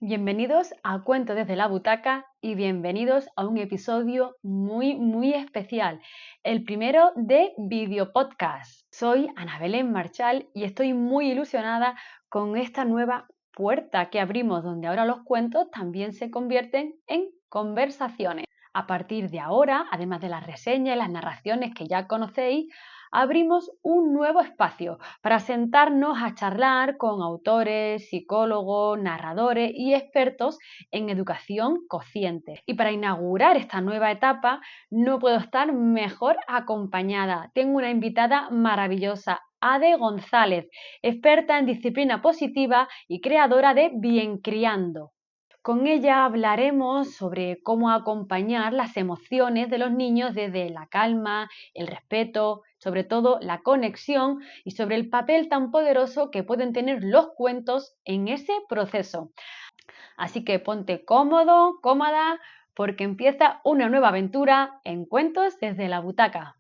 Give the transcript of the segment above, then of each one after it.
Bienvenidos a Cuento desde la Butaca y bienvenidos a un episodio muy especial, el primero de Video Podcast. Soy Ana Belén Marchal y estoy muy ilusionada con esta nueva puerta que abrimos, donde ahora los cuentos también se convierten en conversaciones. A partir de ahora, además de las reseñas y las narraciones que ya conocéis, abrimos un nuevo espacio para sentarnos a charlar con autores, psicólogos, narradores y expertos en educación consciente. Y para inaugurar esta nueva etapa no puedo estar mejor acompañada. Tengo una invitada maravillosa, Ade González, experta en disciplina positiva y creadora de Bien Criando. Con ella hablaremos sobre cómo acompañar las emociones de los niños desde la calma, el respeto, sobre todo la conexión y sobre el papel tan poderoso que pueden tener los cuentos en ese proceso. Así que ponte cómodo, cómoda, porque empieza una nueva aventura en Cuentos desde la Butaca.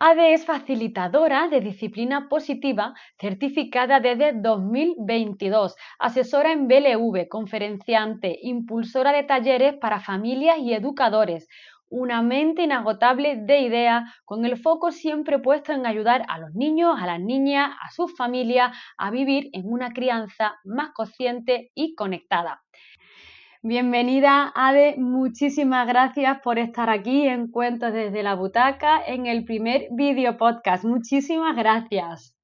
Ade es facilitadora de disciplina positiva certificada desde 2022, asesora en BLV, conferenciante, impulsora de talleres para familias y educadores, una mente inagotable de ideas con el foco siempre puesto en ayudar a los niños, a las niñas, a sus familias a vivir en una crianza más consciente y conectada. Bienvenida, Ade, muchísimas gracias por estar aquí en Cuentos desde la Butaca en el primer video podcast. Muchísimas gracias.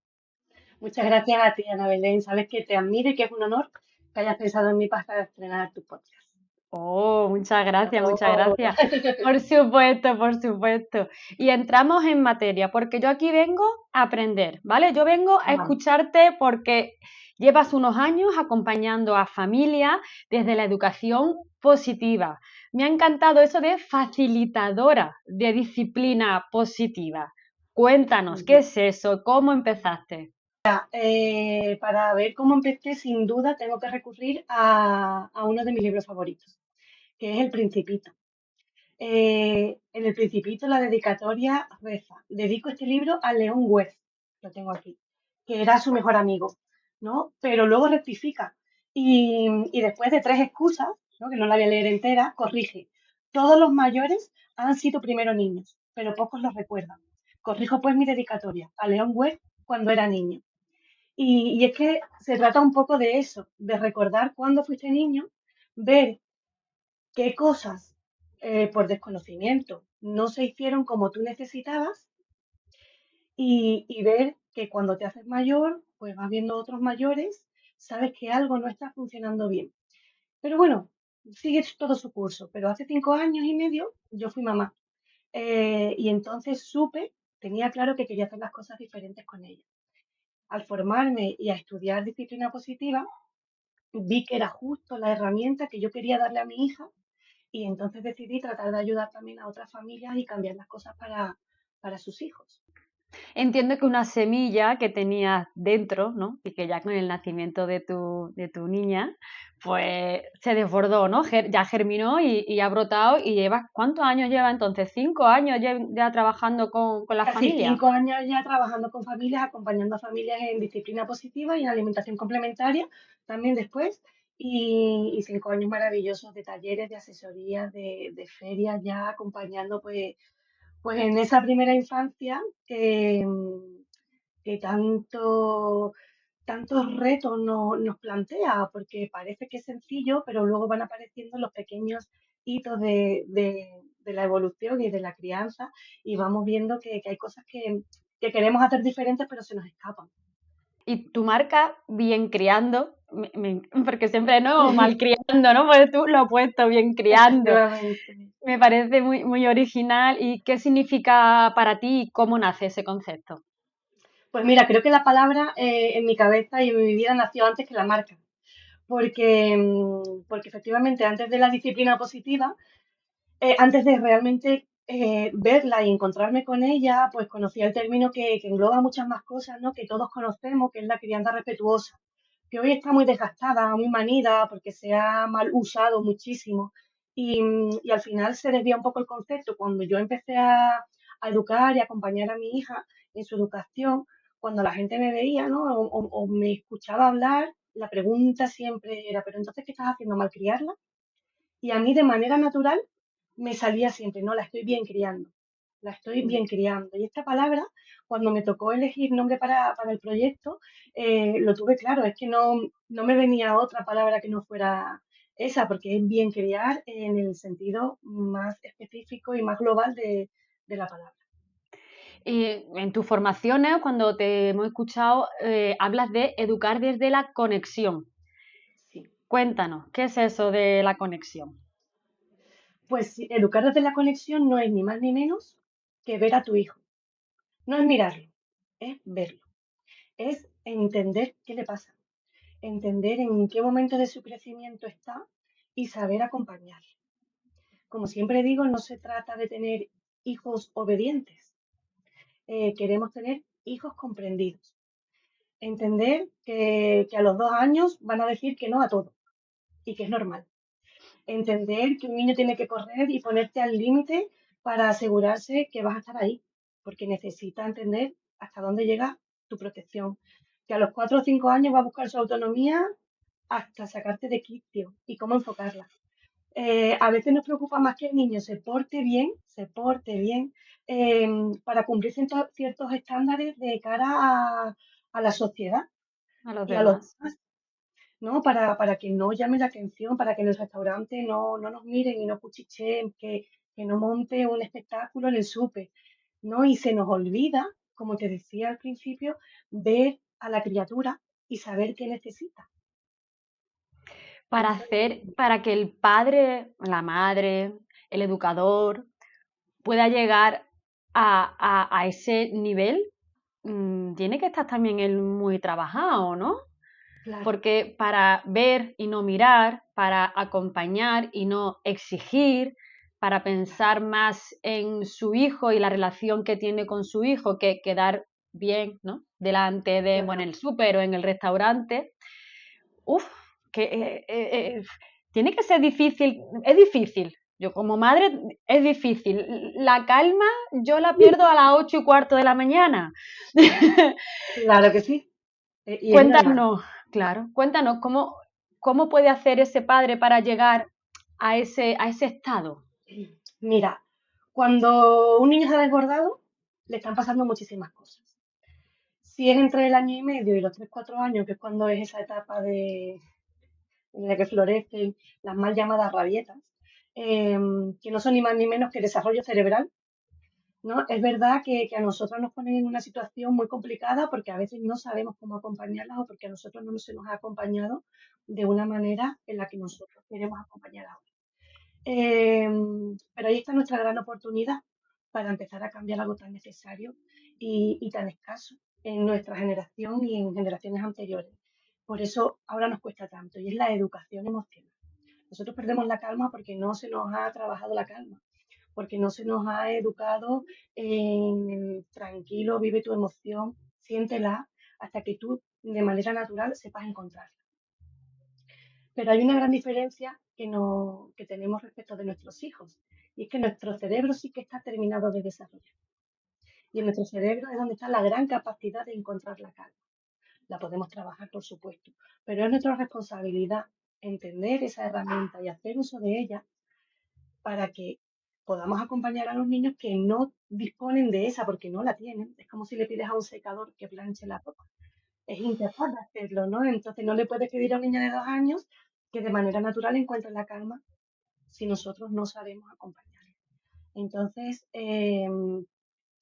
Muchas gracias a ti, Ana Belén. Sabes que te admiro y que es un honor que hayas pensado en mí para estrenar tu podcast. Oh, muchas gracias, muchas Oh. gracias. Por supuesto. Y entramos en materia, porque yo aquí vengo a aprender, ¿vale? Yo vengo a escucharte porque llevas unos años acompañando a familias desde la educación positiva. Me ha encantado eso de facilitadora de disciplina positiva. Cuéntanos, ¿qué es eso? ¿Cómo empezaste? Para ver cómo empecé, sin duda tengo que recurrir a uno de mis libros favoritos, que es El Principito. En El Principito la dedicatoria reza: dedico este libro a León West, lo tengo aquí, que era su mejor amigo, ¿no? Pero luego rectifica y después de 3 excusas, ¿no? Que no la voy a leer entera, corrige: todos los mayores han sido primero niños, pero pocos los recuerdan. Corrijo pues mi dedicatoria a León West cuando era niño. Y es que se trata un poco de eso, de recordar cuándo fuiste niño, ver qué cosas por desconocimiento no se hicieron como tú necesitabas y ver que cuando te haces mayor, pues vas viendo otros mayores, sabes que algo no está funcionando bien. Pero bueno, sigue todo su curso. Pero hace 5 años y medio yo fui mamá y entonces tenía claro que quería hacer las cosas diferentes con ella. Al formarme y a estudiar disciplina positiva, vi que era justo la herramienta que yo quería darle a mi hija y entonces decidí tratar de ayudar también a otras familias y cambiar las cosas para sus hijos. Entiendo que una semilla que tenías dentro, ¿no? Y que ya con el nacimiento de tu niña, pues se desbordó, ¿no? Ya germinó y ha brotado. Y ¿cuántos años lleva entonces? ¿5 años ya trabajando con la Casi familia? 5 años ya trabajando con familias, acompañando a familias en disciplina positiva y en alimentación complementaria también después. Y 5 años maravillosos de talleres, de asesorías, de ferias, ya acompañando pues en esa primera infancia que tantos retos nos plantea, porque parece que es sencillo, pero luego van apareciendo los pequeños hitos de la evolución y de la crianza y vamos viendo que hay cosas que queremos hacer diferentes, pero se nos escapan. Y tu marca, Bien Criando, porque siempre no, mal criando, ¿no? Pues tú lo has puesto, Bien Criando. Efectivamente. Me parece muy original. ¿Y qué significa para ti y cómo nace ese concepto? Pues mira, creo que la palabra en mi cabeza y en mi vida nació antes que la marca, porque efectivamente antes de la disciplina positiva, antes de realmente verla y encontrarme con ella, pues conocía el término que engloba muchas más cosas, ¿no? Que todos conocemos, que es la crianza respetuosa, que hoy está muy desgastada, muy manida, porque se ha mal usado muchísimo. Y al final se desvía un poco el concepto. Cuando yo empecé a a educar y acompañar a mi hija en su educación, cuando la gente me veía, ¿no? O me escuchaba hablar, la pregunta siempre era, pero entonces, ¿qué estás haciendo? ¿Malcriarla? Y a mí de manera natural me salía siempre, no, la estoy bien criando, la estoy bien criando. Y esta palabra, cuando me tocó elegir nombre para el proyecto, lo tuve claro, es que no me venía otra palabra que no fuera esa, porque es bien criar en el sentido más específico y más global de la palabra. Y en tus formaciones, cuando te hemos escuchado, hablas de educar desde la conexión. Sí. Cuéntanos, ¿qué es eso de la conexión? Pues sí, educar desde la conexión no es ni más ni menos que ver a tu hijo. No es mirarlo, es verlo. Es entender qué le pasa, entender en qué momento de su crecimiento está y saber acompañarle. Como siempre digo, no se trata de tener hijos obedientes, queremos tener hijos comprendidos. Entender que a los 2 años van a decir que no a todo y que es normal. Entender que un niño tiene que correr y ponerte al límite para asegurarse que vas a estar ahí, porque necesita entender hasta dónde llega tu protección. Que a los 4 o 5 años va a buscar su autonomía hasta sacarte de quicio y cómo enfocarla. A veces nos preocupa más que el niño se porte bien, eh, para cumplir ciertos estándares de cara a la sociedad A los y a los demás. demás, ¿no? Para que no llame la atención, para que en el restaurante no nos miren y no cuchicheen, que no monte un espectáculo en el súper, ¿no? Y se nos olvida, como te decía al principio, ver a la criatura y saber qué necesita. Entonces, Para que el padre, la madre, el educador pueda llegar a ese nivel, tiene que estar también él muy trabajado, ¿no? claro, Porque para ver y no mirar, para acompañar y no exigir, para pensar más en su hijo y la relación que tiene con su hijo que quedar bien, ¿no? Delante de, bueno, en claro. el súper o en el restaurante, uf, que tiene que ser difícil, es difícil. Yo como madre es difícil. La calma yo la pierdo a las 8:15 de la mañana. Claro que sí, y es normal. Cuéntanos, claro, cuéntanos cómo puede hacer ese padre para llegar a ese estado. Mira, cuando un niño se ha desbordado, le están pasando muchísimas cosas. Si es entre el año y medio y los 3 o 4 años, que es cuando es esa etapa en la que florecen las mal llamadas rabietas, eh, que no son ni más ni menos que desarrollo cerebral, ¿no? Es verdad que a nosotros nos ponen en una situación muy complicada porque a veces no sabemos cómo acompañarlas o porque a nosotros no se nos ha acompañado de una manera en la que nosotros queremos acompañar a otros. Pero ahí está nuestra gran oportunidad para empezar a cambiar algo tan necesario y tan escaso en nuestra generación y en generaciones anteriores. Por eso ahora nos cuesta tanto y es la educación emocional. Nosotros perdemos la calma porque no se nos ha trabajado la calma, porque no se nos ha educado en el tranquilo, vive tu emoción, siéntela, hasta que tú de manera natural sepas encontrarla. Pero hay una gran diferencia que tenemos respecto de nuestros hijos, y es que nuestro cerebro sí que está terminado de desarrollar. Y en nuestro cerebro es donde está la gran capacidad de encontrar la calma. La podemos trabajar, por supuesto, pero es nuestra responsabilidad entender esa herramienta y hacer uso de ella para que podamos acompañar a los niños que no disponen de esa porque no la tienen. Es como si le pides a un secador que planche la ropa. Es incapaz de hacerlo, ¿no? Entonces no le puedes pedir a un niño de 2 años que de manera natural encuentre la calma si nosotros no sabemos acompañarle. Entonces, es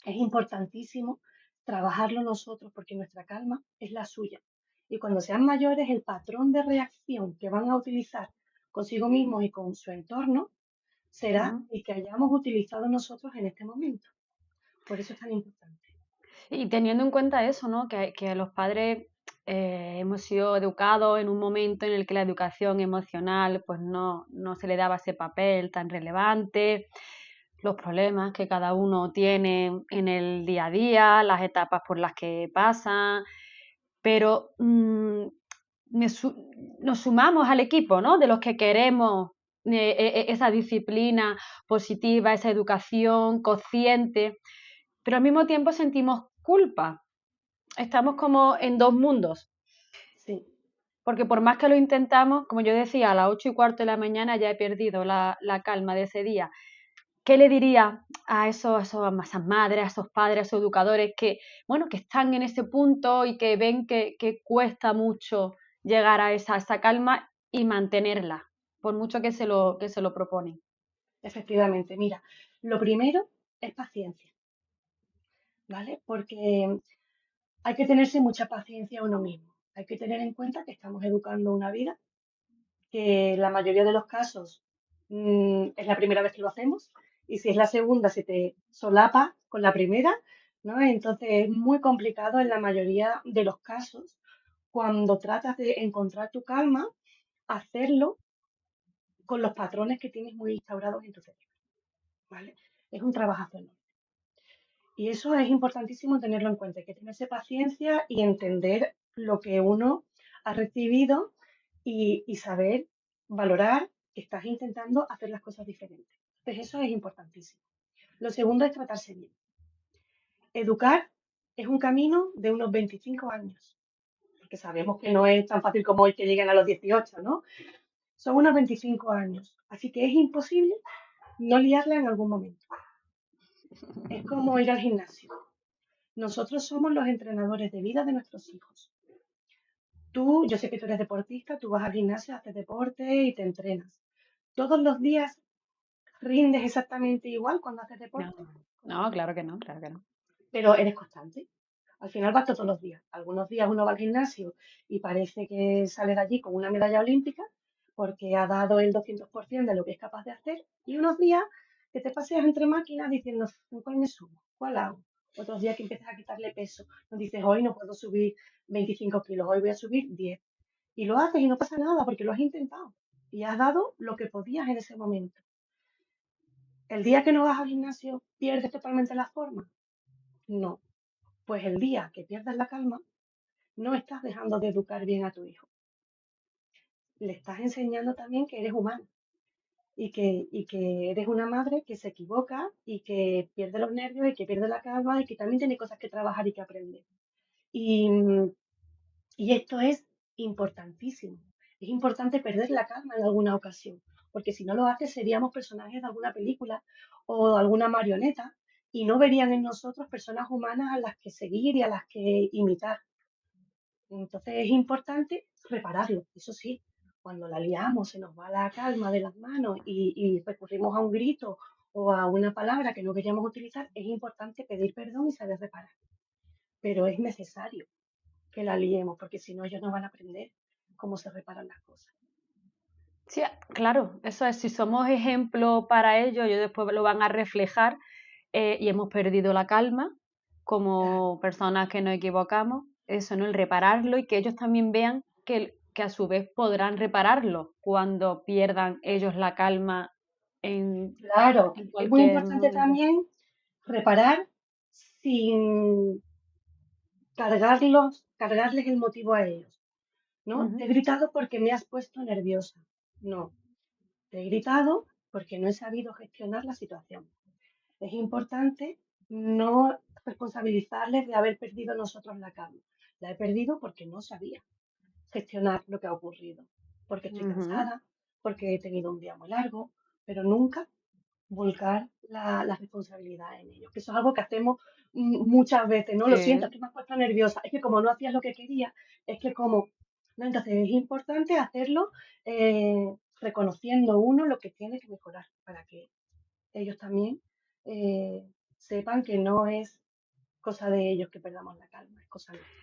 importantísimo trabajarlo nosotros porque nuestra calma es la suya. Y cuando sean mayores, el patrón de reacción que van a utilizar consigo mismos y con su entorno será Ujú. el que hayamos utilizado nosotros en este momento. Por eso es tan importante. Y teniendo en cuenta eso, ¿no? Que los padres hemos sido educados en un momento en el que la educación emocional pues no se le daba ese papel tan relevante, los problemas que cada uno tiene en el día a día, las etapas por las que pasa, pero nos sumamos al equipo, ¿no? De los que queremos esa disciplina positiva, esa educación consciente. pero al mismo tiempo sentimos culpa. Estamos como en dos mundos. Sí, Porque por más que lo intentamos, como yo decía, a las 8:15 de la mañana ya he perdido la calma de ese día. ¿Qué le diría a esas madres, a esos padres, a esos educadores que, bueno, que están en ese punto y que ven que cuesta mucho llegar a esa calma y mantenerla, por mucho que se lo proponen? efectivamente. Mira, lo primero es paciencia, ¿vale? Porque hay que tenerse mucha paciencia a uno mismo. Hay que tener en cuenta que estamos educando una vida, que en la mayoría de los casos es la primera vez que lo hacemos, y si es la segunda se te solapa con la primera, ¿no? Entonces es muy complicado en la mayoría de los casos cuando tratas de encontrar tu calma, hacerlo con los patrones que tienes muy instaurados en tu cerebro, ¿vale? Es un trabajazo enorme. Y eso es importantísimo tenerlo en cuenta, hay que tenerse paciencia y entender lo que uno ha recibido y saber valorar que estás intentando hacer las cosas diferentes. Entonces eso es importantísimo. Lo segundo es tratarse bien. Educar es un camino de unos 25 años, porque sabemos que no es tan fácil como hoy que lleguen a los 18, ¿no? Son unos 25 años, así que es imposible no liarla en algún momento. Es como ir al gimnasio. Nosotros somos los entrenadores de vida de nuestros hijos. Tú, yo sé que tú eres deportista, tú vas al gimnasio, haces deporte y te entrenas. ¿Todos los días rindes exactamente igual cuando haces No, deporte? no, claro que no, claro que no. Pero eres constante. Al final vas todos los días. Algunos días uno va al gimnasio y parece que sale de allí con una medalla olímpica porque ha dado el 200% de lo que es capaz de hacer. Y unos días que te paseas entre máquinas diciendo, ¿cuál me subo? ¿Cuál hago? Otros días que empiezas a quitarle peso. Nos dices, hoy no puedo subir 25 kilos, hoy voy a subir 10. Y lo haces y no pasa nada porque lo has intentado. Y has dado lo que podías en ese momento. El día que no vas al gimnasio, ¿pierdes totalmente la forma? No. Pues el día que pierdas la calma, no estás dejando de educar bien a tu hijo. Le estás enseñando también que eres humano y que eres una madre que se equivoca y que pierde los nervios y que pierde la calma y que también tiene cosas que trabajar y que aprender. Y, y esto es importantísimo. Es importante perder la calma en alguna ocasión, porque si no lo haces seríamos personajes de alguna película o de alguna marioneta y no verían en nosotros personas humanas a las que seguir y a las que imitar. Entonces es importante repararlo, eso sí, cuando la liamos, se nos va la calma de las manos y recurrimos a un grito o a una palabra que no queríamos utilizar, es importante pedir perdón y saber reparar. Pero es necesario que la liemos, porque si no ellos no van a aprender cómo se reparan las cosas. Sí, claro, eso es, si somos ejemplo para ellos, ellos después lo van a reflejar y hemos perdido la calma Claro, como personas que nos equivocamos, eso, ¿no? El repararlo y que ellos también vean que a su vez podrán repararlo cuando pierdan ellos la calma en, claro, en es muy cualquier importante momento. también reparar sin cargarles el motivo a ellos, ¿no? Te Ujú, he gritado porque me has puesto nerviosa. No, te he gritado porque no he sabido gestionar la situación. Es importante no responsabilizarles de haber perdido nosotros la calma. La he perdido porque no sabía gestionar lo que ha ocurrido, porque estoy ujú. cansada, porque he tenido un día muy largo, pero nunca volcar la responsabilidad en ellos. Que eso es algo que hacemos muchas veces, ¿no? Lo siento, es Sí. que me has puesto nerviosa, es que como no hacías lo que quería, es que como... ¿no? Entonces es importante hacerlo reconociendo uno lo que tiene que mejorar para que ellos también sepan que no es cosa de ellos que perdamos la calma, es cosa nuestra.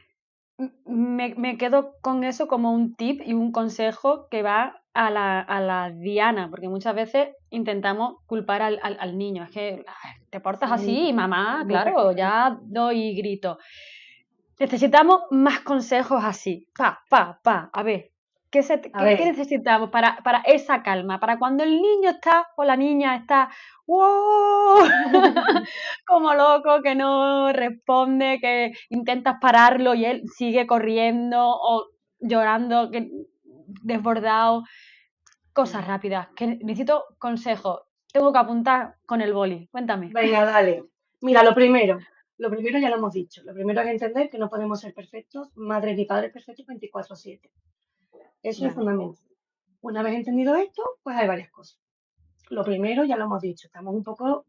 Me quedo con eso como un tip y un consejo que va a la diana, porque muchas veces intentamos culpar al niño. Es que te portas así, Sí, es mamá, muy claro, recurrente. ya doy grito. Necesitamos más consejos así. Pa. A ver, ¿qué, A qué ver, necesitamos para esa calma? Para cuando el niño está o la niña está ¡wow! Como loco, que no responde, que intentas pararlo y él sigue corriendo o llorando, desbordado. Cosas rápidas, que necesito consejos. Tengo que apuntar con el boli. Cuéntame. venga, dale. Mira, lo primero ya lo hemos dicho. Lo primero es entender que no podemos ser perfectos, madres ni padres perfectos 24/7. Eso es Vale. fundamental. Una vez entendido esto, pues hay varias cosas. Lo primero, ya lo hemos dicho, estamos un poco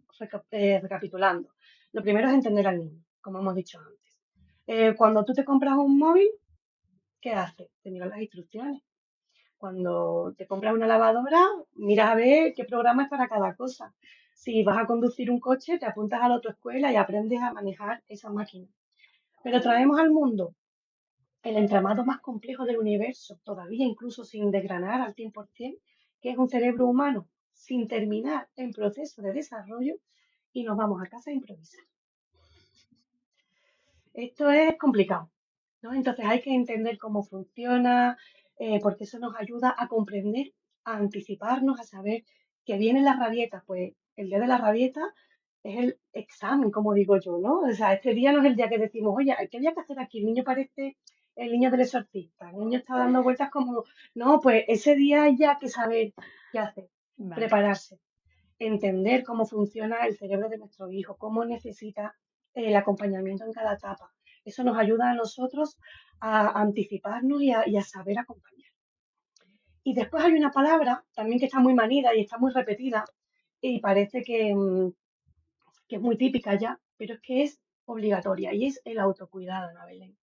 recapitulando. Lo primero es entender al niño, como hemos dicho antes. Cuando tú te compras un móvil, ¿qué haces? Te miras las instrucciones. Cuando te compras una lavadora, miras a ver qué programa es para cada cosa. Si vas a conducir un coche, te apuntas a la autoescuela y aprendes a manejar esa máquina. Pero traemos al mundo el entramado más complejo del universo, todavía incluso sin desgranar al 100%, que es un cerebro humano sin terminar en proceso de desarrollo y nos vamos a casa a improvisar. Esto es complicado, ¿no? Entonces hay que entender cómo funciona, porque eso nos ayuda a comprender, a anticiparnos, a saber que vienen las rabietas. Pues el día de la rabieta es el examen, como digo yo, ¿no? O sea, este día no es el día que decimos, oye, ¿qué había que hacer aquí? El niño parece el niño del exorcista, el niño está dando vueltas como, no, pues ese día hay ya que saber qué hacer, Vale. prepararse, entender cómo funciona el cerebro de nuestro hijo, cómo necesita el acompañamiento en cada etapa. Eso nos ayuda a nosotros a anticiparnos y a saber acompañar. Y después hay una palabra también que está muy manida y está muy repetida y parece que es muy típica ya, pero es que es obligatoria y es el autocuidado, Ana Belén.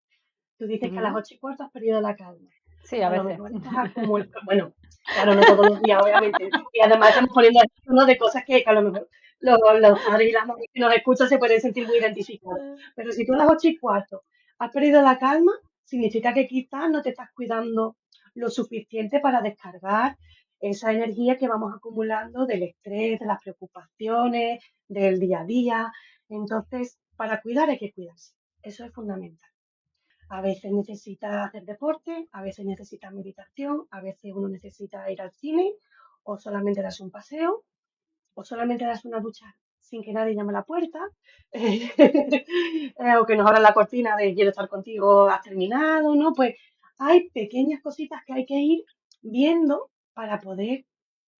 Tú dices que a las Ujú. 8:15 has perdido la calma. Sí, a A lo veces. mejor estás acumulando, bueno, claro, no todos los días, obviamente. Y además estamos poniendo ejemplos de cosas que a lo mejor los padres y las madres que nos escuchan se pueden sentir muy identificados. Pero si tú a las 8:15 has perdido la calma, significa que quizás no te estás cuidando lo suficiente para descargar esa energía que vamos acumulando del estrés, de las preocupaciones, del día a día. Entonces, para cuidar hay que cuidarse. Eso es fundamental. A veces necesita hacer deporte, a veces necesita meditación, a veces uno necesita ir al cine o solamente darse un paseo o solamente darse una ducha sin que nadie llame a la puerta o que nos abran la cortina de quiero estar contigo, has terminado, ¿no? Pues hay pequeñas cositas que hay que ir viendo para poder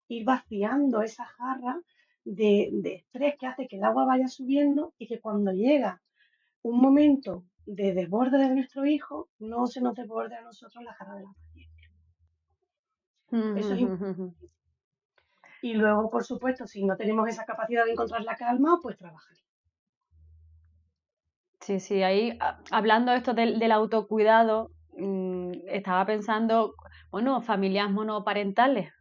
ir vaciando esa jarra de estrés que hace que el agua vaya subiendo y que cuando llega un momento de desborde de nuestro hijo, no se nos desborde a nosotros la jarra de la paciencia. Eso es importante. Y luego, por supuesto, si no tenemos esa capacidad de encontrar la calma, pues trabajar. Sí, sí, ahí hablando esto del autocuidado, estaba pensando, bueno, familias monoparentales,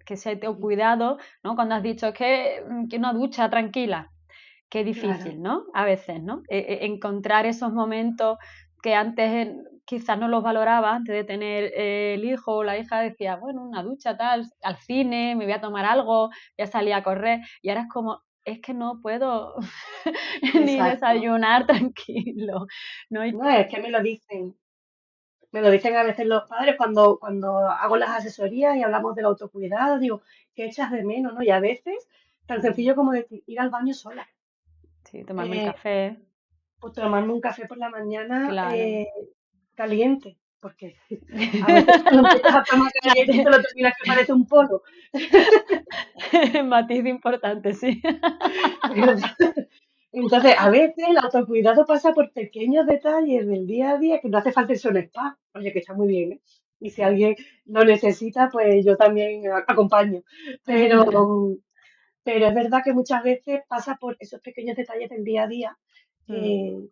que se te cuidado, ¿no? Cuando has dicho que una ducha tranquila, qué Claro, difícil, ¿no? A veces, ¿no? Encontrar esos momentos que antes quizás no los valoraba, antes de tener el hijo o la hija, decía, bueno, una ducha tal, al cine, me voy a tomar algo, ya salí a correr, y ahora es como, es que no puedo ni exacto. desayunar tranquilo, ¿no? No, es que me lo dicen a veces los padres cuando hago las asesorías y hablamos del autocuidado, digo, ¿qué echas de menos, no? Y a veces, tan sencillo como decir, ir al baño sola. Sí, tomarme el Eh, café, o tomarme un café por la mañana claro. caliente, porque a veces cuando empiezas a tomar caliente te lo terminas que parece un polo. Matiz importante, sí. Entonces, a veces el autocuidado pasa por pequeños detalles del día a día que no hace falta irse a un spa. Oye, que está muy bien, ¿eh? Y si alguien lo necesita, pues yo también acompaño. Pero, pero es verdad que muchas veces pasa por esos pequeños detalles del día a día Mm. que,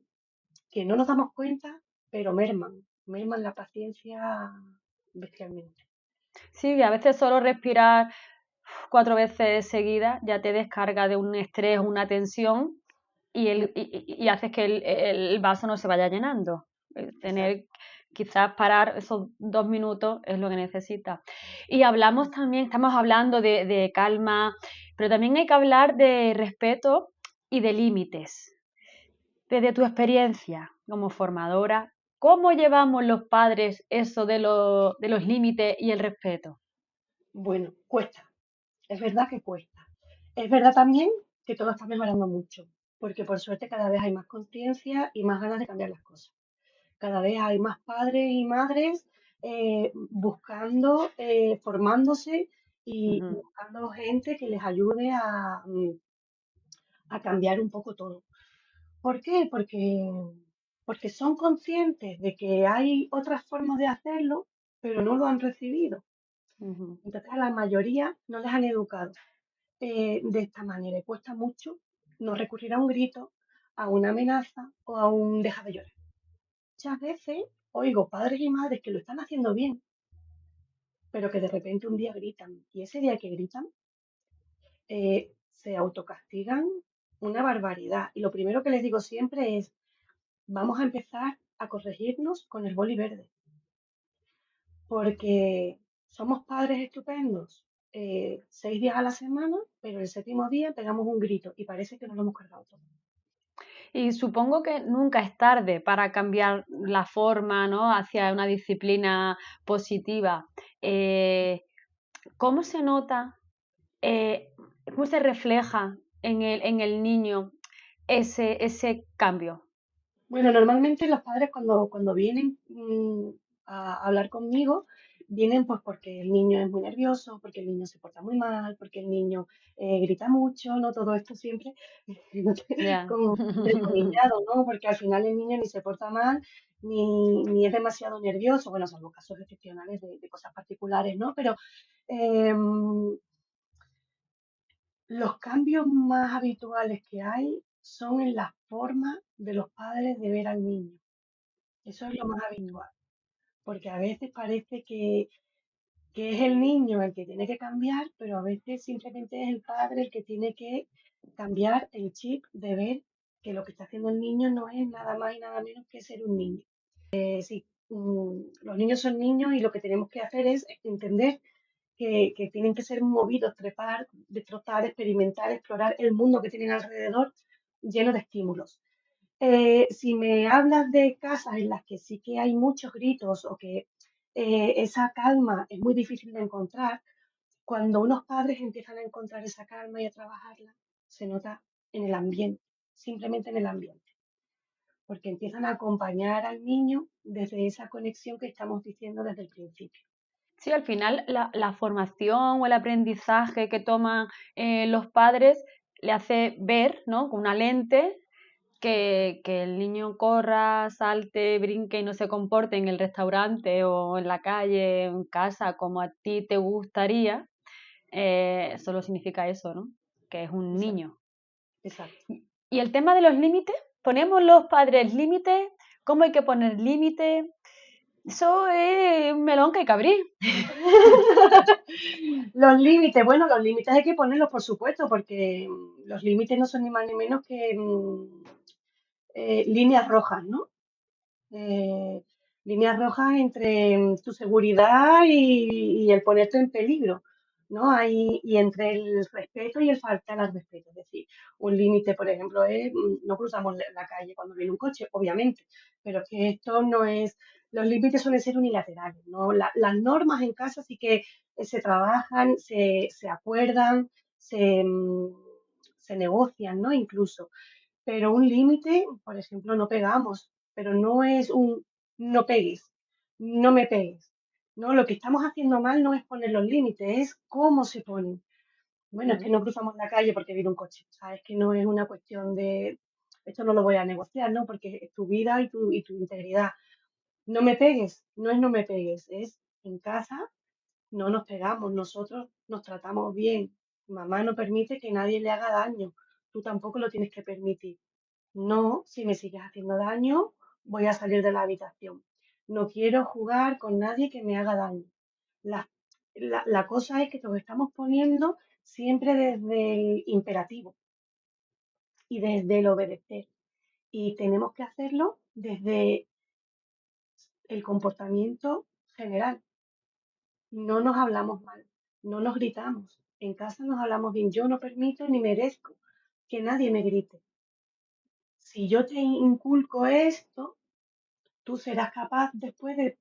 que no nos damos cuenta, pero merman la paciencia bestialmente. Sí, a veces solo respirar 4 veces seguidas ya te descarga de un estrés, una tensión Mm, y haces que el vaso no se vaya llenando. exacto. Tener quizás parar esos 2 minutos es lo que necesitas. Y hablamos también, estamos hablando de calma, pero también hay que hablar de respeto y de límites. Desde tu experiencia como formadora, ¿cómo llevamos los padres eso de los límites y el respeto? Bueno, cuesta. Es verdad que cuesta. Es verdad también que todo está mejorando mucho, porque por suerte cada vez hay más conciencia y más ganas de cambiar las cosas. Cada vez hay más padres y madres buscando, formándose y Ujú. buscando gente que les ayude a cambiar un poco todo. ¿Por qué? Porque son conscientes de que hay otras formas de hacerlo, pero no lo han recibido. Ujú. Entonces a la mayoría no les han educado de esta manera y cuesta mucho no recurrir a un grito, a una amenaza o a un deja de llorar. Muchas veces oigo padres y madres que lo están haciendo bien, pero que de repente un día gritan y ese día que gritan se autocastigan una barbaridad. Y lo primero que les digo siempre es, vamos a empezar a corregirnos con el boli verde, porque somos padres estupendos 6 días a la semana, pero el séptimo día pegamos un grito y parece que nos lo hemos cargado todo. Y supongo que nunca es tarde para cambiar la forma, ¿no? Hacia una disciplina positiva. Eh, ¿Cómo se nota, cómo se refleja en el niño ese cambio? Bueno, normalmente los padres cuando vienen a hablar conmigo, vienen pues porque el niño es muy nervioso, porque el niño se porta muy mal, porque el niño grita mucho, ¿no? Todo esto siempre Ya. como entrecomillado, ¿no? Porque al final el niño ni se porta mal, ni es demasiado nervioso, bueno, salvo casos excepcionales de cosas particulares, ¿no? Pero em, los cambios más habituales que hay son en la forma de los padres de ver al niño. Eso es lo más habitual, porque a veces parece que es el niño el que tiene que cambiar, pero a veces simplemente es el padre el que tiene que cambiar el chip de ver que lo que está haciendo el niño no es nada más y nada menos que ser un niño. Sí, los niños son niños y lo que tenemos que hacer es entender que tienen que ser movidos, trepar, destrozar, experimentar, explorar el mundo que tienen alrededor lleno de estímulos. Si me hablas de casas en las que sí que hay muchos gritos o que esa calma es muy difícil de encontrar, cuando unos padres empiezan a encontrar esa calma y a trabajarla, se nota en el ambiente, simplemente en el ambiente, porque empiezan a acompañar al niño desde esa conexión que estamos diciendo desde el principio. Sí, al final la formación o el aprendizaje que toman los padres le hace ver, ¿no? Con una lente que el niño corra, salte, brinque y no se comporte en el restaurante o en la calle, en casa, como a ti te gustaría, solo significa eso, ¿no? Que es un Exacto, niño. exacto. Y el tema de los límites, ponemos los padres límites, ¿cómo hay que poner límites? Eso es melón que hay que abrir. Los límites, bueno, los límites hay que ponerlos, por supuesto, porque los límites no son ni más ni menos que líneas rojas, ¿no? eh, Líneas rojas entre tu seguridad y el ponerte en peligro, ¿no? Y entre el respeto y el faltar al respeto. Es decir, un límite, por ejemplo, es no cruzamos la calle cuando viene un coche, obviamente, pero es que esto no es, los límites suelen ser unilaterales, ¿no? Las normas en casa sí que se trabajan, se acuerdan, se negocian, ¿no? Incluso. Pero un límite, por ejemplo, no pegamos, pero no es un no pegues, no me pegues. No, lo que estamos haciendo mal no es poner los límites, es cómo se ponen. Bueno, es que Mm. no cruzamos la calle porque viene un coche, ¿sabes? Que no es una cuestión de, esto no lo voy a negociar, ¿no? Porque es tu vida y tu integridad. No me pegues, no es no me pegues, es en casa no nos pegamos, nosotros nos tratamos bien. Mamá no permite que nadie le haga daño, tú tampoco lo tienes que permitir. No, si me sigues haciendo daño, voy a salir de la habitación. No quiero jugar con nadie que me haga daño. La, la cosa es que nos estamos poniendo siempre desde el imperativo y desde el obedecer. Y tenemos que hacerlo desde el comportamiento general. No nos hablamos mal, no nos gritamos. En casa nos hablamos bien. Yo no permito ni merezco que nadie me grite. Si yo te inculco esto, tú serás capaz después de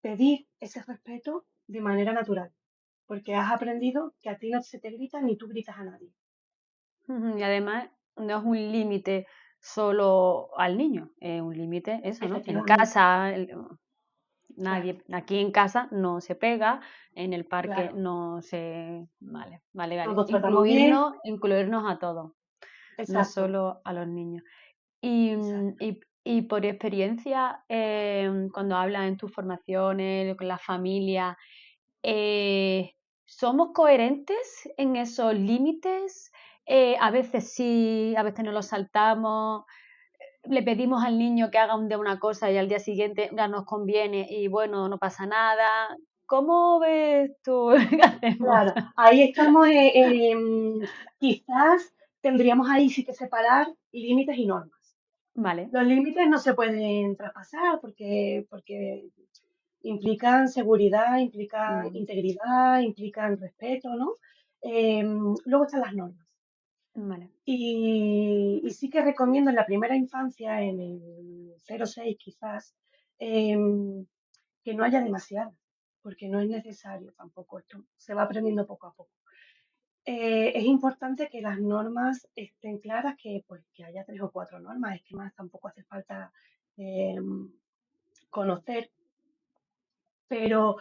pedir ese respeto de manera natural, porque has aprendido que a ti no se te grita ni tú gritas a nadie. Ujú. Y además no es un límite solo al niño, es un límite eso, ¿no? En Efectivamente, casa, claro, nadie, aquí en casa no se pega, en el parque claro. no se... Vale. Todos tratamos bien, Incluirnos a todos, no exacto, solo a los niños. Exacto. Y por experiencia, cuando hablas en tus formaciones, con la familia, eh, ¿somos coherentes en esos límites? A veces sí, a veces no los saltamos. Le pedimos al niño que haga un día una cosa y al día siguiente ya nos conviene y bueno, no pasa nada. ¿Cómo ves tú qué hacemos? Claro, ahí estamos, quizás tendríamos ahí sí que separar límites y normas. Vale. Los límites no se pueden traspasar porque implican seguridad, implican Mm, integridad, implican respeto, ¿no? Luego están las normas. vale. Y sí que recomiendo en la primera infancia, en el 0-6 quizás, que no haya demasiadas, porque no es necesario tampoco. Esto se va aprendiendo poco a poco. Es importante que las normas estén claras, que pues que haya 3 o 4 normas, es que más tampoco hace falta eh, conocer, pero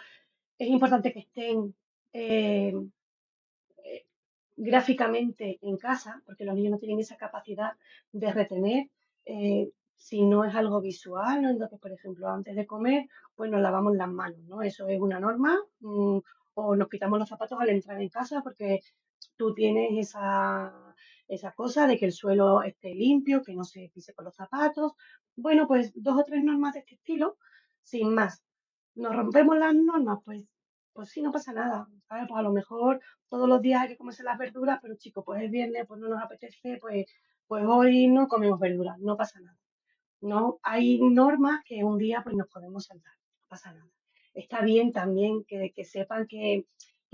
es importante que estén eh, eh, gráficamente en casa, porque los niños no tienen esa capacidad de retener si no es algo visual, ¿no? Entonces, por ejemplo, antes de comer, pues nos lavamos las manos, ¿no? Eso es una norma, o nos quitamos los zapatos al entrar en casa porque tú tienes esa cosa de que el suelo esté limpio, que no se pise con los zapatos. Bueno, pues 2 o 3 normas de este estilo, sin más. ¿Nos rompemos las normas? Pues sí, no pasa nada, ¿sabes? Pues a lo mejor todos los días hay que comerse las verduras, pero chicos, pues es viernes, pues no nos apetece, pues hoy no comemos verduras, no pasa nada. No, hay normas que un día pues nos podemos saltar, no pasa nada. Está bien también que sepan que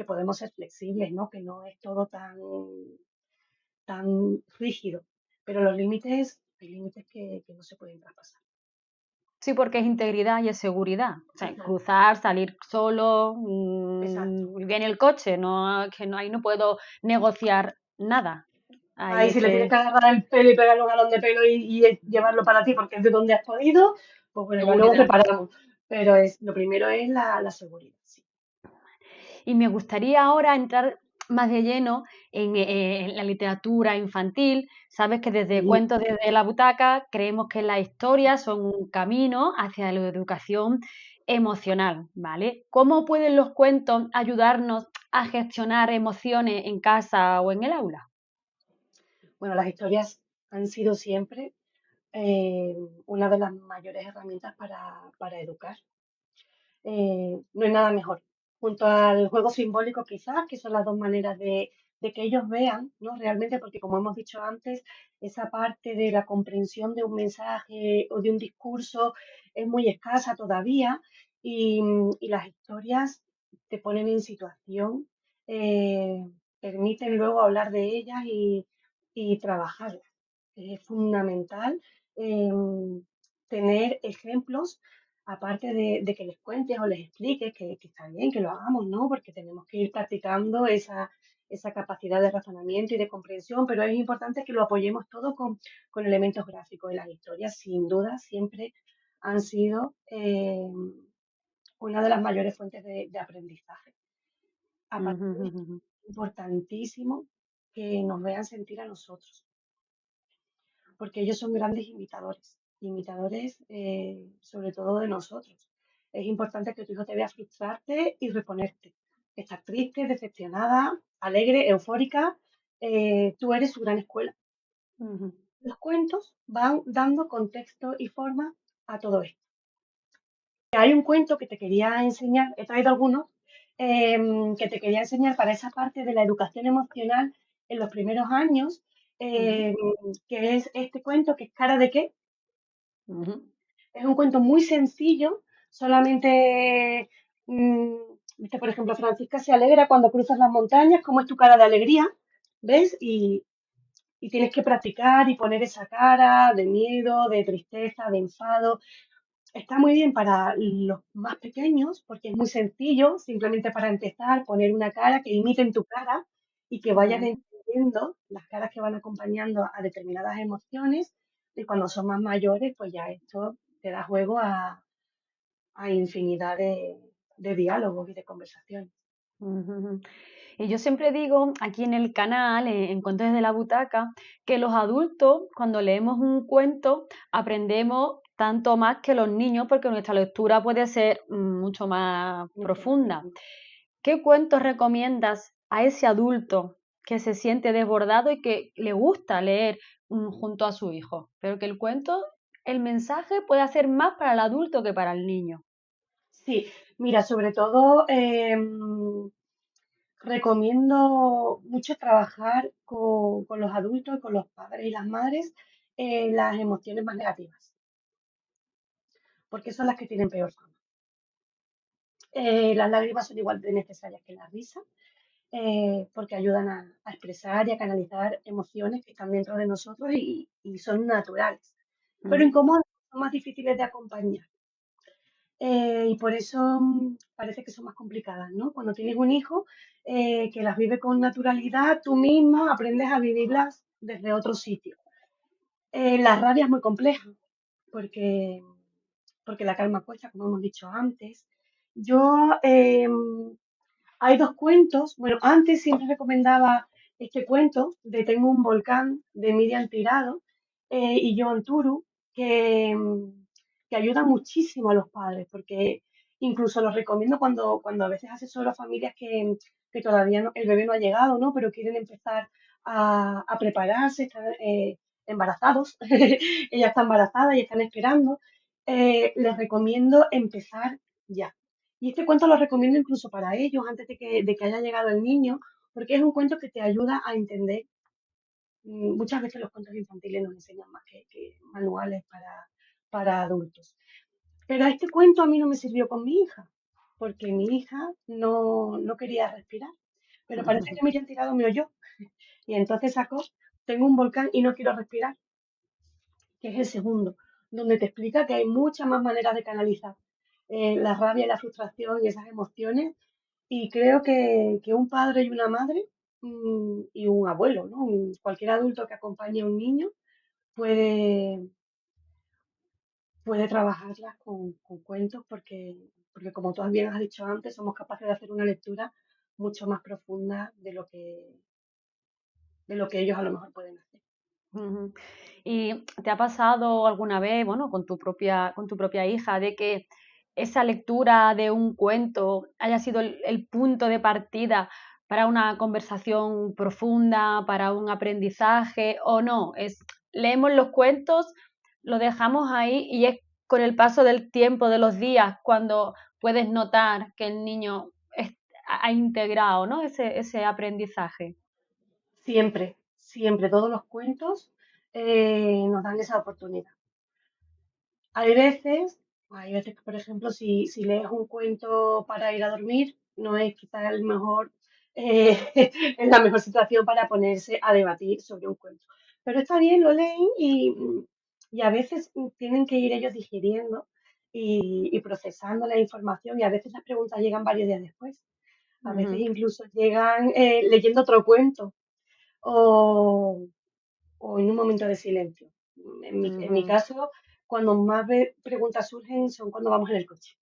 podemos ser flexibles, ¿no? Que no es todo tan rígido, pero los límites, hay límites que no se pueden traspasar. Sí, porque es integridad y es seguridad. O sea, Exacto, cruzar, salir solo, exacto. viene el coche, no, que no, ahí no puedo negociar nada. Ahí Ahí es si le tienes que que agarrar el pelo y pegarle un jalón de pelo y llevarlo para ti porque es de donde has podido, pues bueno, ya luego seguridad. reparamos. Pero lo primero es la seguridad, sí. Y me gustaría ahora entrar más de lleno en la literatura infantil. Sabes que desde Sí. Cuentos desde la butaca creemos que las historias son un camino hacia la educación emocional, ¿vale? ¿Cómo pueden los cuentos ayudarnos a gestionar emociones en casa o en el aula? Bueno, las historias han sido siempre eh, una de las mayores herramientas para educar. No hay nada mejor. Junto al juego simbólico, quizás, que son las dos maneras de que ellos vean, ¿no? Realmente, porque como hemos dicho antes, esa parte de la comprensión de un mensaje o de un discurso es muy escasa todavía y las historias te ponen en situación, eh, permiten luego hablar de ellas y trabajarlas. Es fundamental tener ejemplos aparte de que les cuentes o les expliques que está bien, que lo hagamos, ¿no? Porque tenemos que ir practicando esa capacidad de razonamiento y de comprensión, pero es importante que lo apoyemos todo con elementos gráficos. Y las historias, sin duda, siempre han sido una de las mayores fuentes de aprendizaje. Aparte de esto, Ujú. es importantísimo que nos vean sentir a nosotros porque ellos son grandes imitadores, imitadores sobre todo de nosotros. Es importante que tu hijo te vea frustrarte y reponerte. Estás triste, decepcionada, alegre, eufórica, tú eres su gran escuela. Ujú. Los cuentos van dando contexto y forma a todo esto. Hay un cuento que te quería enseñar, he traído algunos, que te quería enseñar para esa parte de la educación emocional en los primeros años, Ujú. em, que es este cuento que es Cara de qué. Ujú. Es un cuento muy sencillo, solamente, viste, por ejemplo, Francisca se alegra cuando cruzas las montañas, ¿cómo es tu cara de alegría? ¿Ves? Y tienes que practicar y poner esa cara de miedo, de tristeza, de enfado. Está muy bien para los más pequeños porque es muy sencillo, simplemente para empezar, poner una cara que imiten tu cara y que vayan Vale. entendiendo las caras que van acompañando a determinadas emociones. Y cuando son más mayores, pues ya esto te da juego a infinidad de diálogos y de conversaciones. Ujú. Y yo siempre digo aquí en el canal, en Cuentos desde la Butaca, que los adultos, cuando leemos un cuento, aprendemos tanto más que los niños, porque nuestra lectura puede ser mucho más Mucho más profunda. profundo. ¿Qué cuentos recomiendas a ese adulto que se siente desbordado y que le gusta leer junto a su hijo? Pero que el cuento, el mensaje puede ser más para el adulto que para el niño. Sí, mira, sobre todo recomiendo mucho trabajar con los adultos, con los padres y las madres, las emociones más negativas, porque son las que tienen peor fama. Las lágrimas son igual de necesarias que la risa, porque ayudan a expresar y a canalizar emociones que están dentro de nosotros y son naturales, pero Ujú. incómodas, son más difíciles de acompañar. Y por eso parece que son más complicadas, ¿no? Cuando tienes un hijo que las vive con naturalidad, tú misma aprendes a vivirlas desde otro sitio. La rabia es muy compleja porque, porque la calma cuesta, como hemos dicho antes. Yo hay dos cuentos. Bueno, antes siempre recomendaba este cuento de Tengo un volcán de Miriam Tirado y Joan Turu, que ayuda muchísimo a los padres, porque incluso los recomiendo cuando a veces asesoro a familias que todavía el bebé no ha llegado, ¿no? Pero quieren empezar a prepararse, están embarazados, ella está embarazada y están esperando. Les recomiendo empezar ya. Y este cuento lo recomiendo incluso para ellos antes de que haya llegado el niño, porque es un cuento que te ayuda a entender. Muchas veces los cuentos infantiles nos enseñan más que manuales para adultos. Pero este cuento a mí no me sirvió con mi hija, porque mi hija no quería respirar. Pero parece que Miriam Tirado me oyó y entonces sacó Tengo un volcán y no quiero respirar, que es el segundo, donde te explica que hay muchas más maneras de canalizar la rabia y la frustración y esas emociones. Y creo que un padre y una madre y un abuelo, ¿no? Cualquier adulto que acompañe a un niño puede, puede trabajarlas con cuentos porque, como tú bien has dicho antes, somos capaces de hacer una lectura mucho más profunda de lo que ellos a lo mejor pueden hacer. Ujú. ¿Y te ha pasado alguna vez, bueno, con tu propia hija, de que esa lectura de un cuento haya sido el punto de partida para una conversación profunda, para un aprendizaje, o no? Leemos los cuentos, lo dejamos ahí y es con el paso del tiempo, de los días, cuando puedes notar que el niño ha integrado, ¿no? Ese aprendizaje. Siempre, siempre, todos los cuentos nos dan esa oportunidad. Hay veces, hay veces que, por ejemplo, si lees un cuento para ir a dormir, no es quizá el mejor, es la mejor situación para ponerse a debatir sobre un cuento. Pero está bien, lo leen y a veces tienen que ir ellos digiriendo y procesando la información y a veces las preguntas llegan varios días después. A veces Ujú, incluso llegan leyendo otro cuento o, o en un momento de silencio. En mi ujú. caso, cuando más preguntas surgen son cuando vamos en el coche.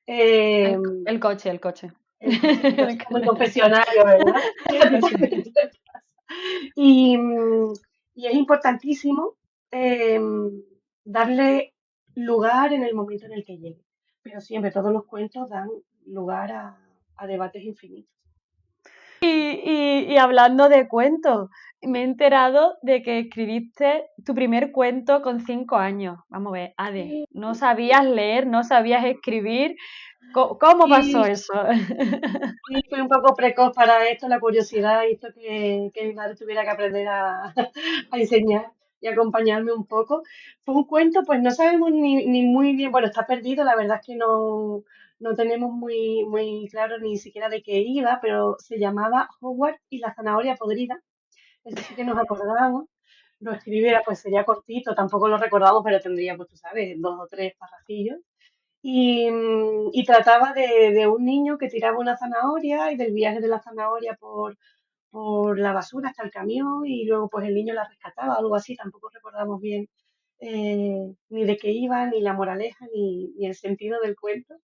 Eh, El coche, el coche. el coche como el confesionario, ¿verdad? ¿A ti Sí. también te pasa? Y, y es importantísimo eh, darle lugar en el momento en el que llegue. Pero siempre todos los cuentos dan lugar a debates infinitos. Y hablando de cuentos, me he enterado de que escribiste tu primer cuento con 5 años. Vamos a ver, Ade, Sí, no sabías leer, no sabías escribir. ¿Cómo pasó sí, eso? sí, fui un poco precoz para esto, la curiosidad hizo que mi madre tuviera que aprender a enseñar y acompañarme un poco. Fue un cuento, pues no sabemos ni muy bien, bueno, está perdido, la verdad es que no tenemos muy claro ni siquiera de qué iba, pero se llamaba Howard y la zanahoria podrida. Eso sí que nos acordamos. Lo escribiera, pues sería cortito, tampoco lo recordamos, pero tendría, pues tú sabes, dos o tres parrafillos. Y trataba de un niño que tiraba una zanahoria y del viaje de la zanahoria por la basura hasta el camión y luego pues el niño la rescataba, algo así, tampoco recordamos bien ni de qué iba, ni la moraleja, ni el sentido del cuento,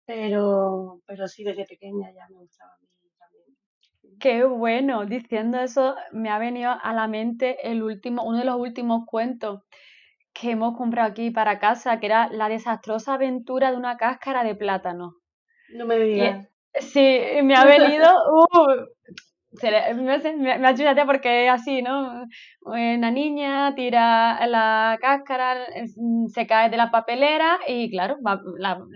pero sí desde pequeña ya me gustaba a mí también Qué bueno, diciendo eso me ha venido a la mente uno de los últimos cuentos que hemos comprado aquí para casa, que era La desastrosa aventura de una cáscara de plátano. No me Y digas. sí, me ha venido, no sé, me ha hecho gracia porque es así, ¿no? Una niña tira la cáscara, se cae de la papelera y claro, Claro,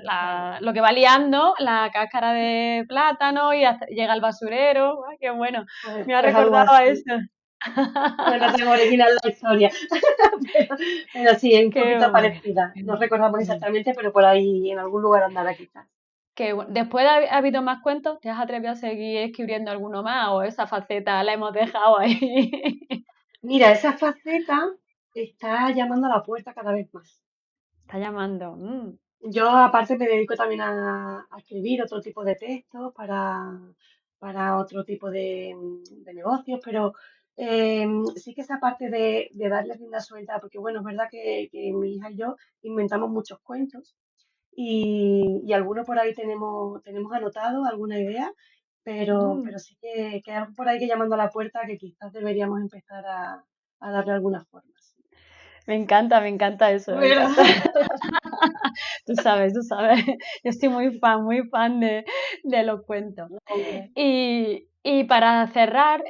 lo que va liando, la cáscara de plátano y llega al basurero. ¡Ay, qué bueno! Me ha pues algo recordado a así. eso. No era tan original la historia, pero, pero sí, es un Qué poquito bueno. parecida. No recordamos exactamente, pero por ahí en algún lugar andará quizás. Después de haber habido más cuentos, ¿te has atrevido a seguir escribiendo alguno más o esa faceta la hemos dejado ahí? Mira, esa faceta está llamando a la puerta cada vez más. Está llamando. Yo aparte me dedico también a escribir otro tipo de textos para otro tipo de negocios, pero sí que esa parte de darle rienda suelta, porque bueno, es verdad que mi hija y yo inventamos muchos cuentos y algunos por ahí tenemos anotado, alguna idea, pero Mm. sí que hay algo por ahí que llamando a la puerta que quizás deberíamos empezar a darle alguna forma. Sí. Me encanta eso, me encanta. ¿Verdad? Tú sabes, yo estoy muy fan de los cuentos. No, hombre. Y para cerrar,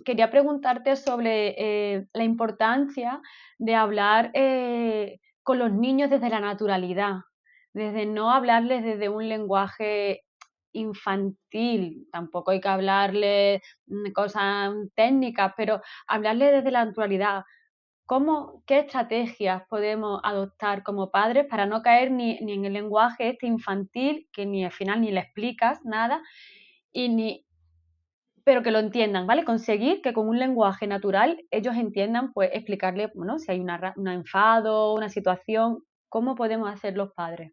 quería preguntarte sobre la importancia de hablar con los niños desde la naturalidad, desde no hablarles desde un lenguaje infantil, tampoco hay que hablarles cosas técnicas, pero hablarles desde la naturalidad. ¿Qué estrategias podemos adoptar como padres para no caer ni en el lenguaje este infantil, que ni al final ni le explicas nada, y ni, pero que lo entiendan, ¿vale? Conseguir que con un lenguaje natural ellos entiendan, pues explicarle, bueno, si hay un enfado, una situación, ¿cómo podemos hacer los padres?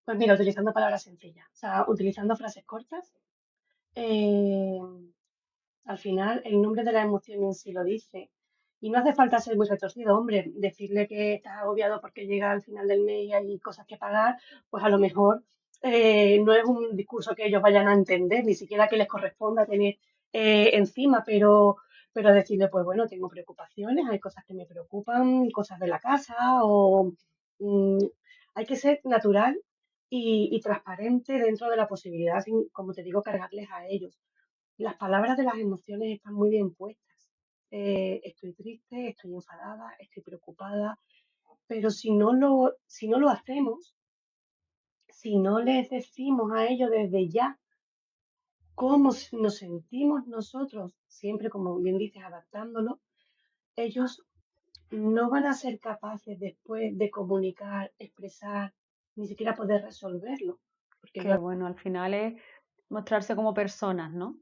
Pues mira, utilizando palabras sencillas, o sea, utilizando frases cortas. eh, Al final, el nombre de la emoción en sí lo dice. Y no hace falta ser muy retorcido, hombre. Decirle que estás agobiado porque llega al final del mes y hay cosas que pagar, pues a lo mejor no es un discurso que ellos vayan a entender, ni siquiera que les corresponda tener encima, pero decirle, pues bueno, tengo preocupaciones, hay cosas que me preocupan, cosas de la casa, o mm, hay que ser natural y transparente dentro de la posibilidad, sin, como te digo, cargarles a ellos. Las palabras de las emociones están muy bien puestas. Estoy triste, estoy enfadada, estoy preocupada, pero si no lo hacemos, si no les decimos a ellos desde ya cómo nos sentimos nosotros, siempre como bien dices, adaptándolo, ellos no van a ser capaces después de comunicar, expresar, ni siquiera poder resolverlo. Porque yo, Que bueno, al final es mostrarse como personas, ¿no?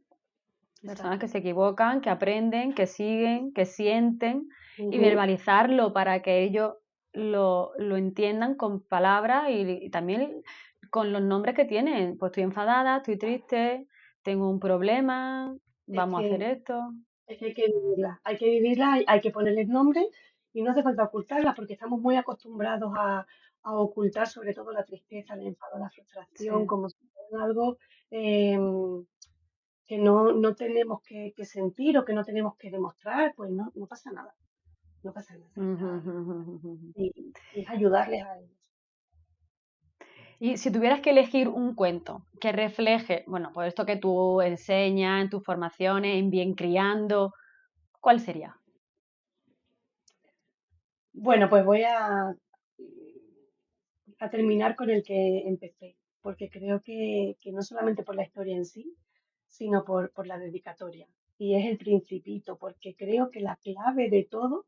Personas que exacto. se equivocan, que aprenden, que siguen, que sienten y Ujú. verbalizarlo para que ellos lo entiendan con palabras y también con los nombres que tienen. Pues estoy enfadada, estoy triste, tengo un problema, Es vamos a hacer que esto. Es que hay que vivirla, hay que ponerles nombre y no hace falta ocultarlas porque estamos muy acostumbrados a ocultar sobre todo la tristeza, el enfado, la frustración, Sí. como si fuera algo eh, que no tenemos que sentir o que no tenemos que demostrar, pues no pasa nada, no pasa nada. Ujú, ujú, ujú, ujú. Y es ayudarles a ellos. Y si tuvieras que elegir un cuento que refleje, bueno, pues esto que tú enseñas en tus formaciones, en Bien Criando, ¿cuál sería? Bueno, pues voy a terminar con el que empecé, porque creo que no solamente por la historia en sí, sino por la dedicatoria. Y es el Principito, porque creo que la clave de todo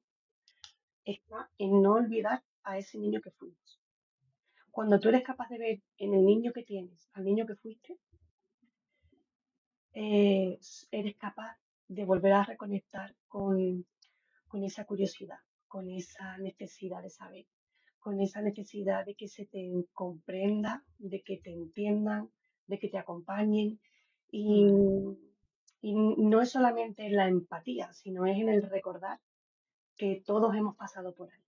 está en no olvidar a ese niño que fuimos. Cuando tú eres capaz de ver en el niño que tienes, al niño que fuiste, eres capaz de volver a reconectar con esa curiosidad, con esa necesidad de saber, con esa necesidad de que se te comprenda, de que te entiendan, de que te acompañen. Y, Vale, y no es solamente en la empatía, sino es en el recordar que todos hemos pasado por ahí.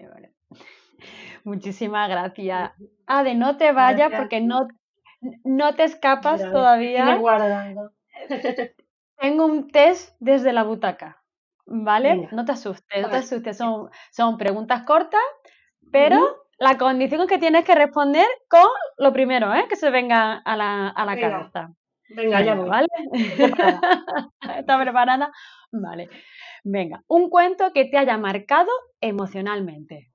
vale. Muchísimas gracias. Ade, no te vayas Gracias a porque ti. No te escapas A ver, ¿qué tienes todavía. guardado? Tengo un test desde la butaca, ¿vale? Venga, No te asustes, no te vale. asustes. Son preguntas cortas, pero Ujú. la condición es que tienes que responder con lo primero, ¿eh? Que se venga a la Venga, cabeza. venga, ya Venga, voy. ¿vale? Estoy preparada. ¿Estás preparada? Vale. Venga, un cuento que te haya marcado emocionalmente.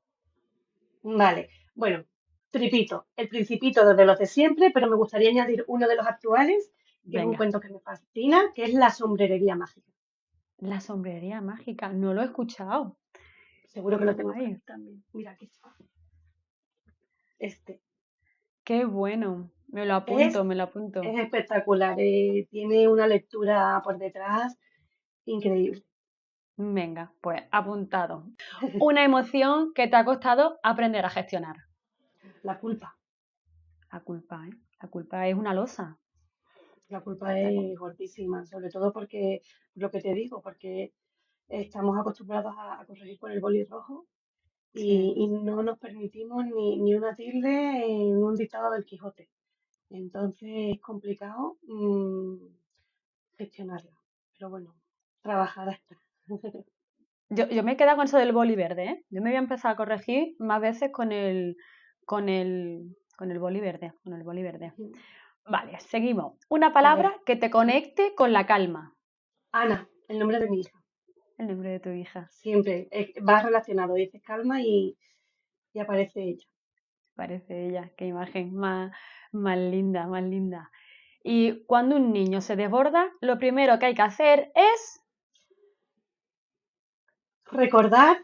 Vale, bueno, Tripito, El Principito desde los de siempre, pero me gustaría añadir uno de los actuales, que es un Venga, cuento que me fascina, que es La sombrerería mágica. la sombrería mágica. No lo he escuchado. Seguro que Qué lo tengo por guay. aquí también. Mira, aquí está. Este. Qué bueno. Me lo Es, apunto, me lo apunto. es espectacular, tiene una lectura por detrás increíble. Venga, pues apuntado. Una emoción que te ha costado aprender a gestionar. La culpa, La culpa, ¿eh? La culpa es una losa. la culpa La es gordísima, sobre todo porque, lo que te digo, porque estamos acostumbrados a corregir con el boli rojo Sí. y no nos permitimos ni una tilde en un dictado del Quijote. Entonces es complicado gestionarla. Pero bueno, trabajada está. Yo me he quedado con eso del boli verde, ¿eh? Yo me voy a empezar a corregir más veces con el boli verde, con el boli verde. Vale, seguimos. Una A ver, palabra que te conecte con la calma. Ana, el nombre de mi hija. El nombre de tu hija. Siempre va relacionado. Dices calma y aparece ella. Parece ella. Qué imagen más linda, más linda. Y cuando un niño se desborda, lo primero que hay que hacer es... Recordar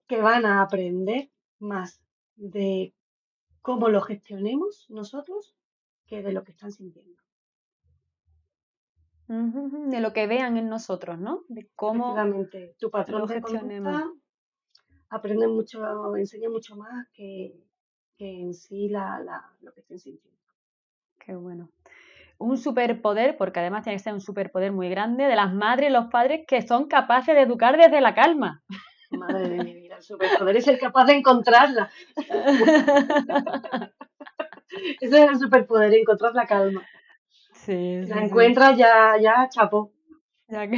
que van a aprender más de cómo lo gestionemos nosotros que de lo que están sintiendo. De lo que vean en nosotros, ¿no? De cómo Efectivamente, tu patrón lo de gestionemos. conducta aprende mucho, enseña mucho más que en sí lo que estén sintiendo. Qué bueno. Un superpoder, porque además tiene que ser un superpoder muy grande, de las madres y los padres que son capaces de educar desde la calma. Madre de mi vida, el superpoder es ser capaz de encontrarla. Ese es el superpoder, encontrar la calma. Sí, Si la sí, sí. encuentras, ya chapó. Ya que...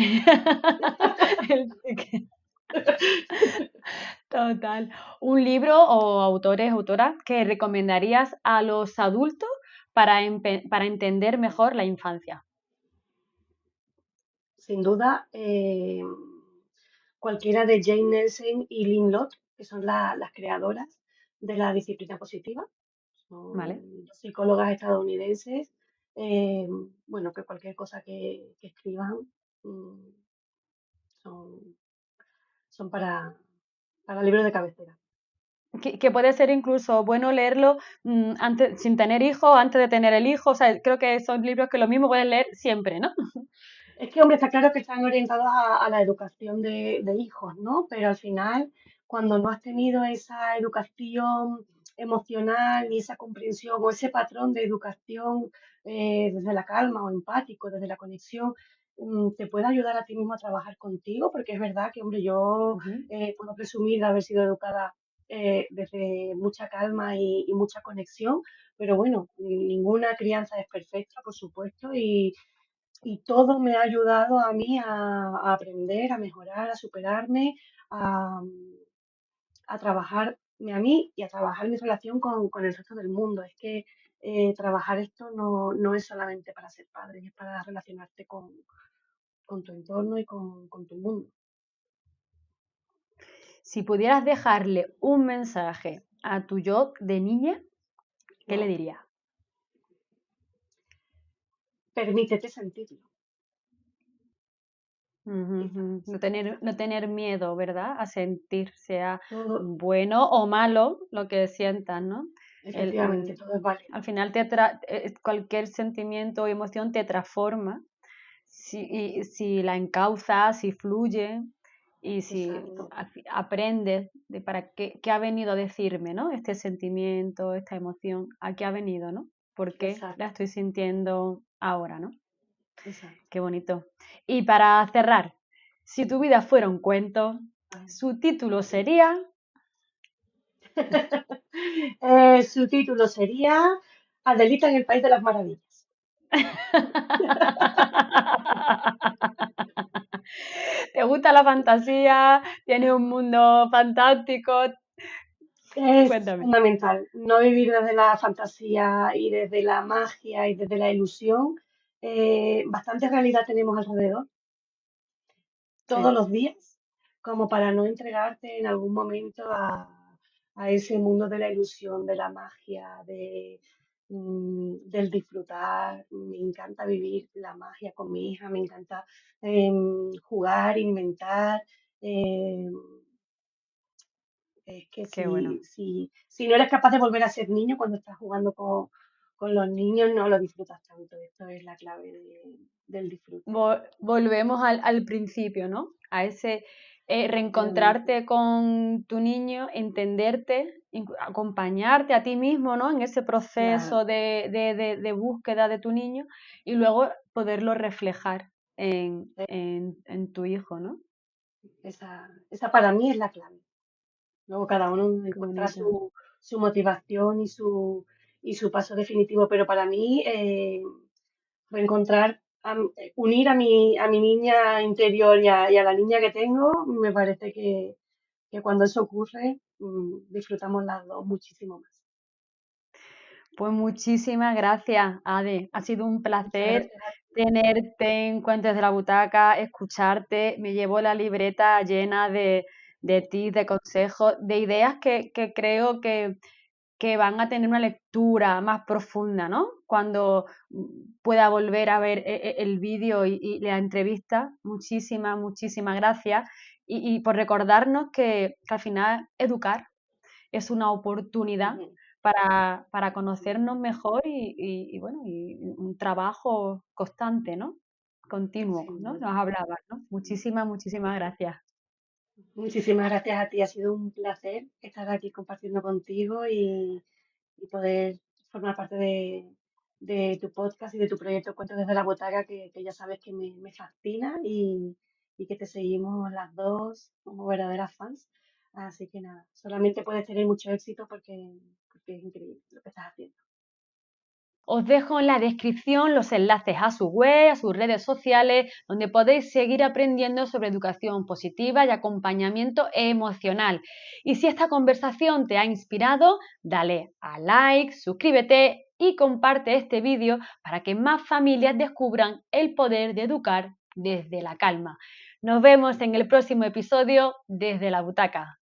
Total. Un libro o autores, autoras que recomendarías a los adultos para entender mejor la infancia. Sin duda, cualquiera de Jane Nelson y Lynn Lott, que son las creadoras de la disciplina positiva, ¿Vale? son dos psicólogas estadounidenses, eh, bueno, que cualquier cosa que escriban mm, son, son para libros de cabecera. Que puede ser incluso bueno leerlo antes, sin tener hijos, antes de tener el hijo. O sea, creo que son libros que lo mismo puedes leer siempre, ¿no? Es que, hombre, está claro que están orientados a la educación de hijos, ¿no? Pero al final, cuando no has tenido esa educación emocional ni esa comprensión o ese patrón de educación desde la calma o empático, desde la conexión, te puede ayudar a ti mismo a trabajar contigo, porque es verdad que, hombre, yo Ujú. puedo presumir de haber sido educada desde mucha calma y mucha conexión, pero bueno, ninguna crianza es perfecta, por supuesto, y todo me ha ayudado a mí a aprender, a mejorar, a superarme, a, a trabajarme a mí y a trabajar mi relación con el resto del mundo. Es que trabajar esto no es solamente para ser padre, es para relacionarte con tu entorno y con tu mundo. Si pudieras dejarle un mensaje a tu yo de niña, ¿qué le Wow. dirías? Permítete sentirlo, Ujú, quizás, ujú. quizás. No tener miedo, ¿verdad? A sentir, sea Todo, bueno o malo lo que sientas, ¿no? El, efectivamente, todo es válido. al final cualquier sentimiento o emoción te transforma si la encauzas, si fluye y si Exacto, aprendes de para qué ha venido a decirme, ¿no? Este sentimiento, esta emoción, ¿a qué ha venido, ¿no? ¿Por qué la exacto, estoy sintiendo ahora, ¿no? exacto. Qué bonito. Y para cerrar, si tu vida fuera un cuento, su título sería... Su título sería Adelita en el País de las Maravillas. ¿Te gusta la fantasía? ¿Tienes un mundo fantástico? Es Cuéntame. fundamental no vivir desde la fantasía y desde la magia y desde la ilusión. Bastante realidad tenemos alrededor todos Sí, los días, como para no entregarte en algún momento a ese mundo de la ilusión, de la magia, del disfrutar. Me encanta vivir la magia con mi hija, me encanta jugar, inventar. em, es que qué bueno. si no eres capaz de volver a ser niño cuando estás jugando con los niños, no lo disfrutas tanto. Esto es la clave del disfrute. Volvemos al principio, ¿no? A ese Efectivamente. reencontrarte con tu niño, entenderte, acompañarte a ti mismo, ¿no? En ese Claro. proceso de búsqueda de tu niño y luego poderlo reflejar en tu hijo, ¿no? Esa para mí es la clave. Luego cada uno Qué encuentra bonito. su motivación y su paso definitivo, pero para mí reencontrar, unir a mi niña interior y a la niña que tengo, me parece que cuando eso ocurre, disfrutamos las dos muchísimo más. Pues muchísimas gracias, Ade. Ha sido un Muchas placer gracias tenerte en Cuentos de la Butaca, escucharte. Me llevo la libreta llena de tips, de consejos, de ideas que creo que van a tener una lectura más profunda, ¿no? Cuando pueda volver a ver el vídeo y la entrevista. Muchísimas, muchísimas gracias. Y por recordarnos que al final educar es una oportunidad Ujú. para conocernos mejor y bueno, y un trabajo constante, ¿no? Continuo, Sin ¿no? duda. Nos hablabas, ¿no? Muchísimas, muchísimas gracias. Muchísimas gracias a ti. Ha sido un placer estar aquí compartiendo contigo y poder formar parte de tu podcast y de tu proyecto Cuentos desde la Butaca, que ya sabes que me fascina y que te seguimos las dos como verdaderas fans. Así que nada, solamente puedes tener mucho éxito porque es increíble lo que estás haciendo. Os dejo en la descripción los enlaces a su web, a sus redes sociales, donde podéis seguir aprendiendo sobre educación positiva y acompañamiento emocional. Y si esta conversación te ha inspirado, dale a like, suscríbete y comparte este vídeo para que más familias descubran el poder de educar desde la calma. Nos vemos en el próximo episodio desde la butaca.